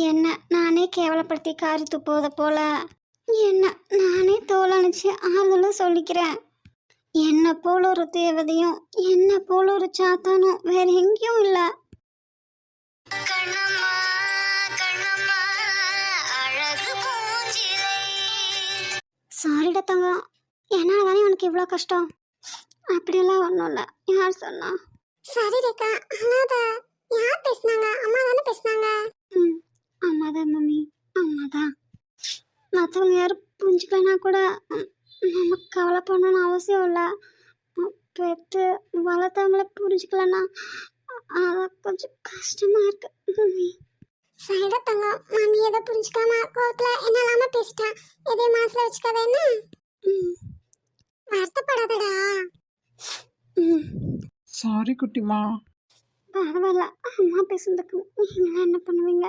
என்ன நானே கேவலப்படுத்தி காரி துப்புவதை போல என்ன நானே தோலணிச்சு ஆறுதலும் சொல்லிக்கிறேன். என்ன போல ஒரு தேவதையும் என்ன போல ஒரு சாத்தானும் வேற எங்கேயும் இல்லை. சாரிடா தங்கம், என்னால் தானே உனக்கு இவ்வளோ கஷ்டம். அப்படியெல்லாம் ஒன்றும் இல்லை. யார் சொன்னா? சரி ரேகா, அனாத யார் பேசுனாங்க? அம்மா தானே பேசுனாங்க. ம், அம்மா தான் மம்மி, அம்மா தான். மற்றவங்க யாரும் புரிஞ்சுக்கலனா கூட நமக்கு கவலை பண்ணணும்னு அவசியம் இல்லை. பெற்று வளர்த்தவங்கள புரிஞ்சுக்கலன்னா அதான் கொஞ்சம் கஷ்டமா இருக்கு மம்மி. சரிடா தங்கம், மம்மி எதை புரிஞ்சுக்காம கோவத்தில் என்ன இல்லாமல் பேசிட்டேன். எதையும் மனசில் வச்சுக்காத என்ன. வருத்தப்படாதடா. சாரி குட்டிமா. பரவாயில்ல, அம்மா பேசுறதுக்கு நீங்க என்ன பண்ணுவீங்க?